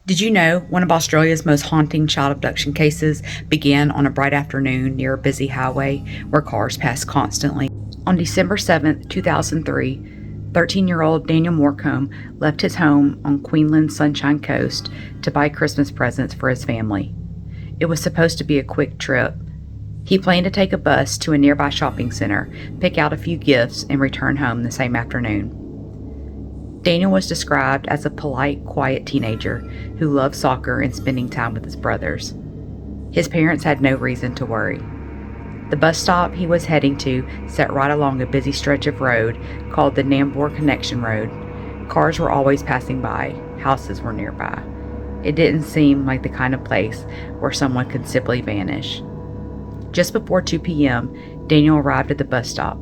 Did you know one of Australia's most haunting child abduction cases began on a bright afternoon near a busy highway where cars passed constantly? On December 7, 2003, 13-year-old Daniel Morcombe left his home on Queensland's Sunshine Coast to buy Christmas presents for his family. It was supposed to be a quick trip. He planned to take a bus to a nearby shopping center, pick out a few gifts, and return home the same afternoon. Daniel was described as a polite, quiet teenager who loved soccer and spending time with his brothers. His parents had no reason to worry. The bus stop he was heading to sat right along a busy stretch of road called the Nambour Connection Road. Cars were always passing by, houses were nearby. It didn't seem like the kind of place where someone could simply vanish. Just before 2 p.m., Daniel arrived at the bus stop,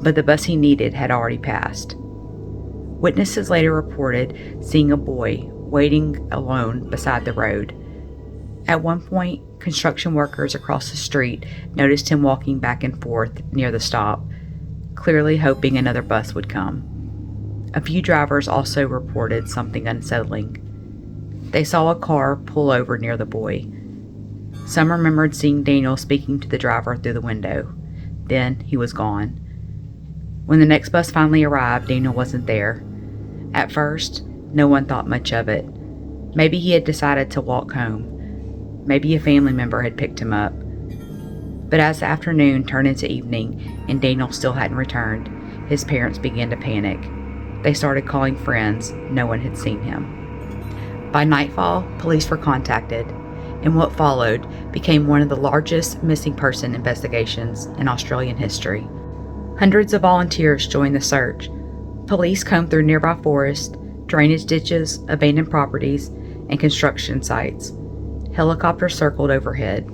but the bus he needed had already passed. Witnesses later reported seeing a boy waiting alone beside the road. At one point, construction workers across the street noticed him walking back and forth near the stop, clearly hoping another bus would come. A few drivers also reported something unsettling. They saw a car pull over near the boy. Some remembered seeing Daniel speaking to the driver through the window. Then he was gone. When the next bus finally arrived, Daniel wasn't there. At first, no one thought much of it. Maybe he had decided to walk home. Maybe a family member had picked him up. But as the afternoon turned into evening and Daniel still hadn't returned, his parents began to panic. They started calling friends. No one had seen him. By nightfall, police were contacted, and what followed became one of the largest missing person investigations in Australian history. Hundreds of volunteers joined the search. Police combed through nearby forests, drainage ditches, abandoned properties, and construction sites. Helicopters circled overhead.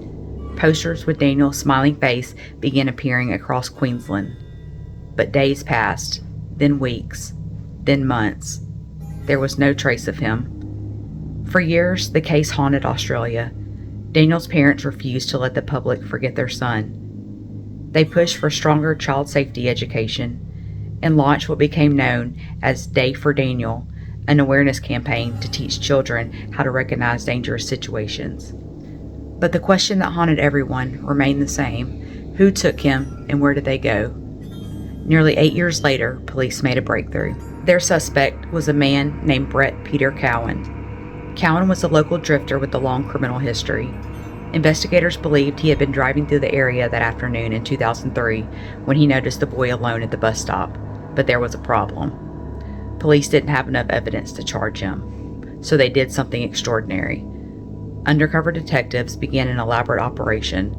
Posters with Daniel's smiling face began appearing across Queensland. But days passed, then weeks, then months. There was no trace of him. For years, the case haunted Australia. Daniel's parents refused to let the public forget their son. They pushed for stronger child safety education and launched what became known as Day for Daniel, an awareness campaign to teach children how to recognize dangerous situations. But the question that haunted everyone remained the same: who took him and where did they go? Nearly 8 years later, police made a breakthrough. Their suspect was a man named Brett Peter Cowan. Cowan was a local drifter with a long criminal history. Investigators believed he had been driving through the area that afternoon in 2003 when he noticed the boy alone at the bus stop, but there was a problem. Police didn't have enough evidence to charge him, so they did something extraordinary. Undercover detectives began an elaborate operation.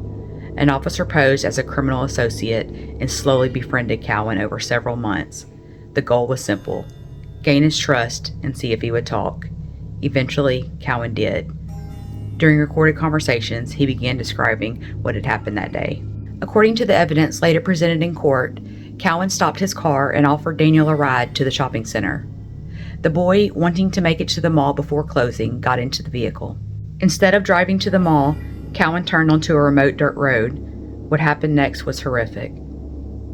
An officer posed as a criminal associate and slowly befriended Cowan over several months. The goal was simple: gain his trust and see if he would talk. Eventually, Cowan did. During recorded conversations, he began describing what had happened that day. According to the evidence later presented in court, Cowan stopped his car and offered Daniel a ride to the shopping center. The boy, wanting to make it to the mall before closing, got into the vehicle. Instead of driving to the mall, Cowan turned onto a remote dirt road. What happened next was horrific.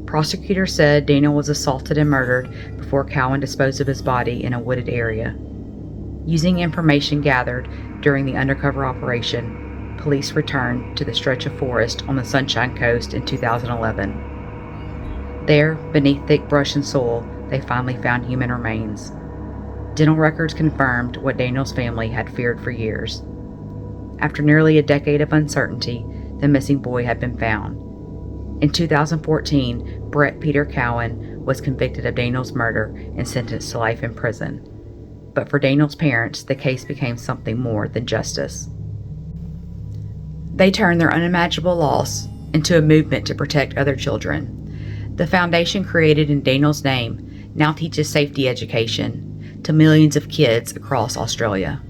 Prosecutors said Daniel was assaulted and murdered before Cowan disposed of his body in a wooded area. Using information gathered during the undercover operation, police returned to the stretch of forest on the Sunshine Coast in 2011. There, beneath thick brush and soil, they finally found human remains. Dental records confirmed what Daniel's family had feared for years. After nearly a decade of uncertainty, the missing boy had been found. In 2014, Brett Peter Cowan was convicted of Daniel's murder and sentenced to life in prison. But for Daniel's parents, the case became something more than justice. They turned their unimaginable loss into a movement to protect other children. The foundation created in Daniel's name now teaches safety education to millions of kids across Australia.